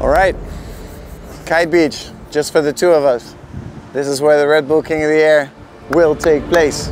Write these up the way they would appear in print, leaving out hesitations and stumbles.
All right, Kite Beach, just for the two of us. This is where the Red Bull King of the Air will take place.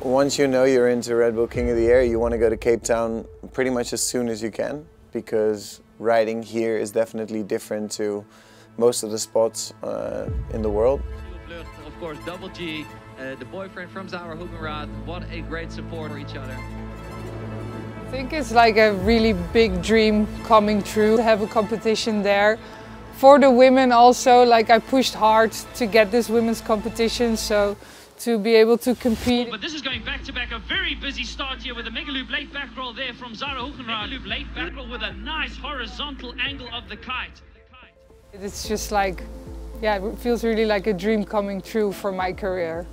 Once you know you're into Red Bull King of the Air, you want to go to Cape Town pretty much as soon as you can, because riding here is definitely different to most of the spots in the world. Vlugt, of course, Double G, the boyfriend from Zara Hoogenraad. What a great support for each other. I think it's like a really big dream coming true to have a competition there. For the women also, like I pushed hard to get this women's competition, so to be able to compete. But this is going back to back, a very busy start here with a mega loop late back roll there from Zara Hoogenraad. Mega loop late back roll with a nice horizontal angle of the kite. It's just like, yeah, it feels really like a dream coming true for my career.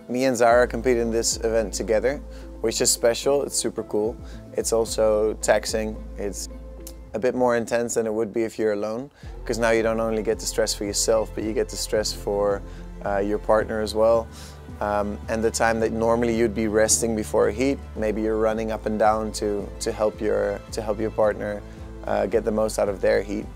Me and Zara competed in this event together, which is special. It's super cool. It's also taxing. It's a bit more intense than it would be if you're alone, because now you don't only get to stress for yourself, but you get to stress for your partner as well. And the time that normally you'd be resting before a heat, maybe you're running up and down to help your partner get the most out of their heat.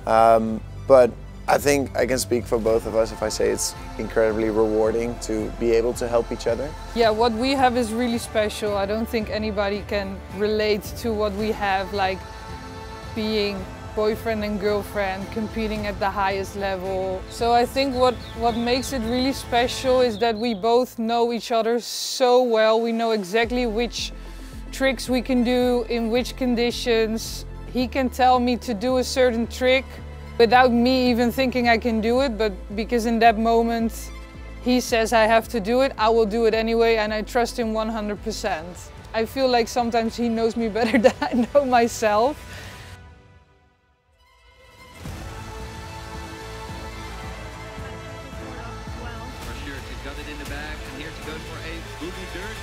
But I think I can speak for both of us if I say it's incredibly rewarding to be able to help each other. Yeah, what we have is really special. I don't think anybody can relate to what we have, like being boyfriend and girlfriend, competing at the highest level. So I think what makes it really special is that we both know each other so well. We know exactly which tricks we can do, in which conditions. He can tell me to do a certain trick without me even thinking I can do it, but because in that moment he says I have to do it, I will do it anyway, and I trust him 100%. I feel like sometimes he knows me better than I know myself. Got it in the bag, and here to go for a boogie dirt.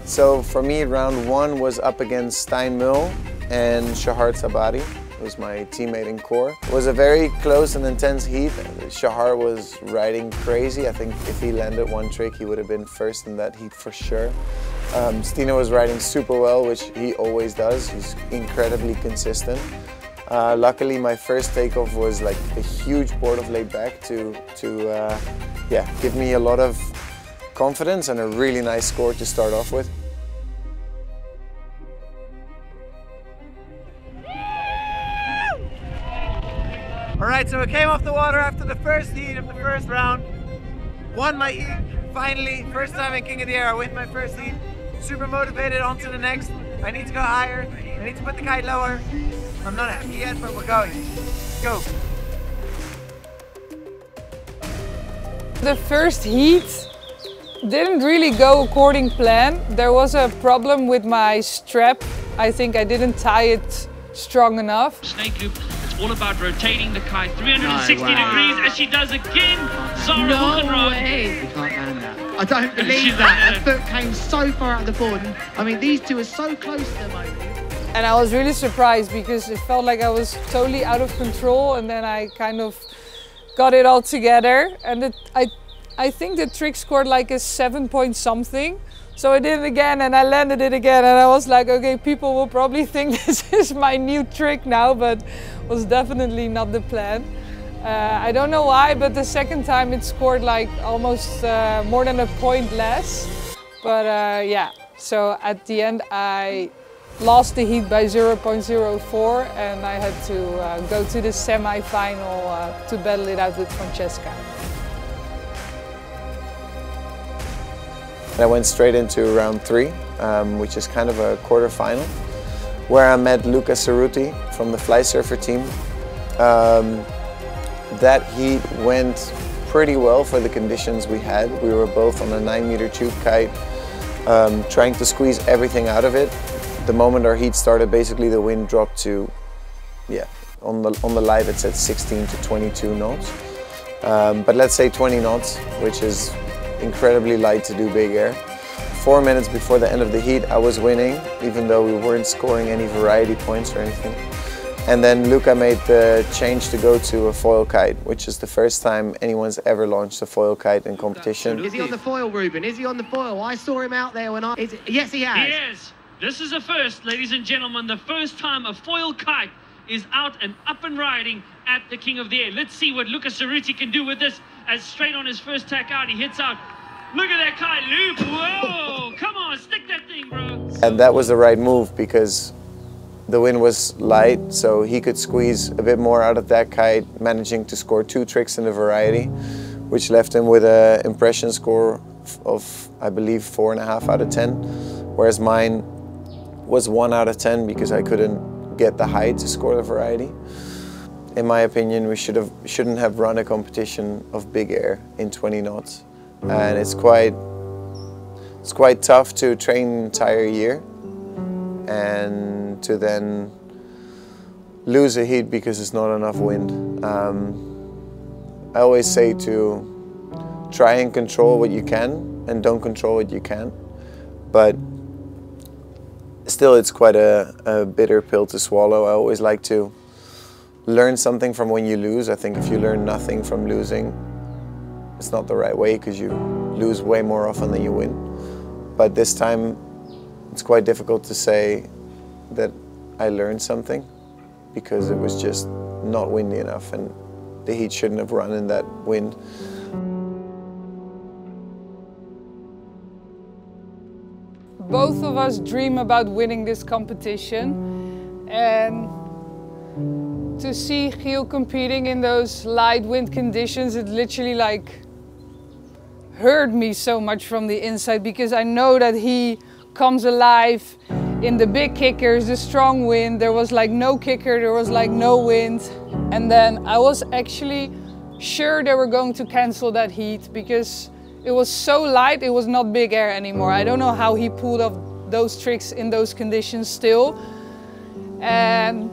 So for me, round one was up against Stein Mull and Shahar Tabari, who was my teammate in core. It was a very close and intense heat. Shahar was riding crazy. I think if he landed one trick, he would have been first in that heat for sure. Stina was riding super well, which he always does. He's incredibly consistent. Luckily, my first takeoff was like a huge board of laid back to give me a lot of confidence and a really nice score to start off with. All right, so I came off the water after the first heat of the first round. Won my heat, finally. First time in King of the Air, I win my first heat. Super motivated, on to the next. I need to go higher. I need to put the kite lower. I'm not happy yet, but we're going. Go. The first heat didn't really go according plan. There was a problem with my strap. I think I didn't tie it strong enough. Snake loop, it's all about rotating the kite 360 degrees as she does again. Zara Hoogenraad. Way. You can't land that. I don't believe that. That foot came so far out of the board. And, I mean, these two are so close to the moment. And I was really surprised because it felt like I was totally out of control, and then I kind of got it all together. And I think the trick scored like a 7 point something. So I did it again and I landed it again, and I was like, okay, people will probably think this is my new trick now, but was definitely not the plan. I don't know why, but the second time it scored like almost more than a point less. But yeah, So at the end I lost the heat by 0.04 and I had to go to the semi-final to battle it out with Francesca. I went straight into round 3, which is kind of a quarter-final, where I met Luca Cerruti from the Fly Surfer team. That heat went pretty well for the conditions we had. We were both on a 9-meter tube kite, trying to squeeze everything out of it. The moment our heat started, basically the wind dropped to, on the live it said 16 to 22 knots. But let's say 20 knots, which is incredibly light to do big air. 4 minutes before the end of the heat, I was winning, even though we weren't scoring any variety points or anything. And then Luca made the change to go to a foil kite, which is the first time anyone's ever launched a foil kite in competition. Is he on the foil, Ruben? Is he on the foil? I saw him out there when I... Yes, he has. He is. This is a first, ladies and gentlemen. The first time a foil kite is out and up and riding at the King of the Air. Let's see what Luca Cerruti can do with this. As straight on his first tack out, he hits out. Look at that kite loop. Whoa! Come on, stick that thing, bro. And that was the right move because the wind was light, so he could squeeze a bit more out of that kite, managing to score 2 tricks in the variety, which left him with an impression score of, I believe, 4.5 out of 10, whereas mine was 1 out of 10 because I couldn't get the height to score the variety. In my opinion, we shouldn't have run a competition of big air in 20 knots, and it's quite tough to train an entire year and to then lose a heat because it's not enough wind. I always say to try and control what you can and don't control what you can't, but still it's quite a bitter pill to swallow. I always like to learn something from when you lose. I think if you learn nothing from losing, it's not the right way because you lose way more often than you win. But this time it's quite difficult to say that I learned something because it was just not windy enough and the heat shouldn't have run in that wind. Both of us dream about winning this competition, and to see Giel competing in those light wind conditions, it literally like hurt me so much from the inside because I know that he comes alive in the big kickers, the strong wind. There was like no kicker, there was like no wind. And then I was actually sure they were going to cancel that heat because it was so light, it was not big air anymore. I don't know how he pulled off those tricks in those conditions still. And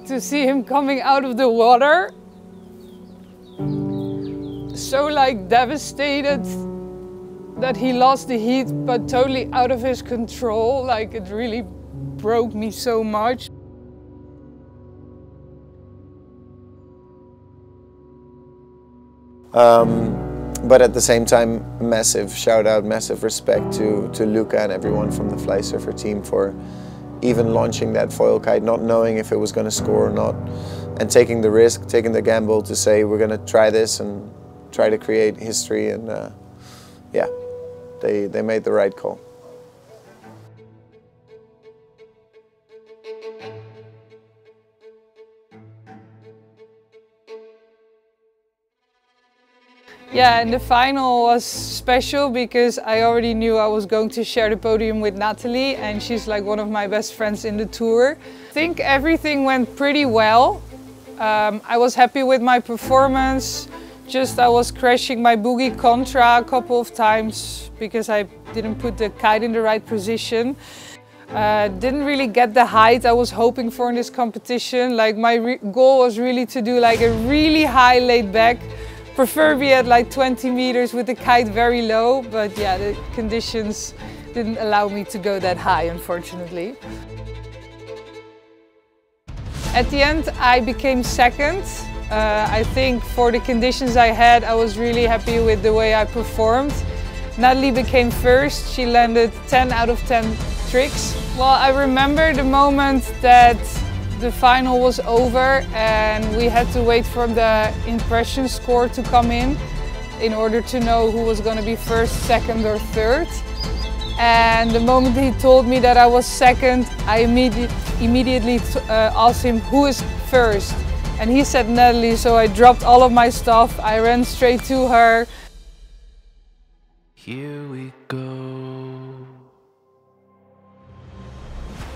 to see him coming out of the water, so like devastated that he lost the heat, but totally out of his control. Like it really broke me so much. But at the same time, massive shout out, massive respect to Luca and everyone from the Fly Surfer team for even launching that foil kite, not knowing if it was going to score or not, and taking the risk, taking the gamble to say we're going to try this and try to create history. And yeah, they made the right call. Yeah, and the final was special because I already knew I was going to share the podium with Natalie, and she's like one of my best friends in the tour. I think everything went pretty well. I was happy with my performance. Just I was crashing my boogie contra a couple of times because I didn't put the kite in the right position. Didn't really get the height I was hoping for in this competition. Like my goal was really to do like a really high laid back, preferably at like 20 meters with the kite very low, but yeah, the conditions didn't allow me to go that high, unfortunately. At the end, I became second. I think for the conditions I had, I was really happy with the way I performed. Natalie became first. She landed 10 out of 10 tricks. Well, I remember the moment that the final was over and we had to wait for the impression score to come in order to know who was going to be first, second or third. And the moment he told me that I was second, I immediately asked him who is first. And he said Natalie, so I dropped all of my stuff. I ran straight to her. Here we go.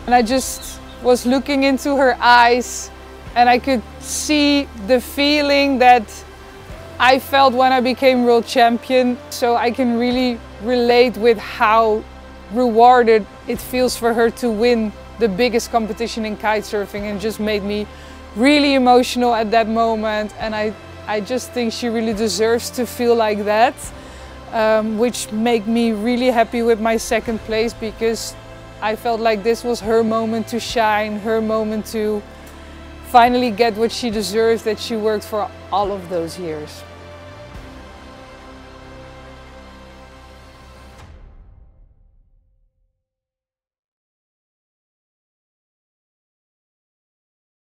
And I just was looking into her eyes and I could see the feeling that I felt when I became world champion. So I can really relate with how rewarded it feels for her to win the biggest competition in kitesurfing, and just made me really emotional at that moment. And I just think she really deserves to feel like that, which made me really happy with my second place, because I felt like this was her moment to shine, her moment to finally get what she deserves, that she worked for all of those years.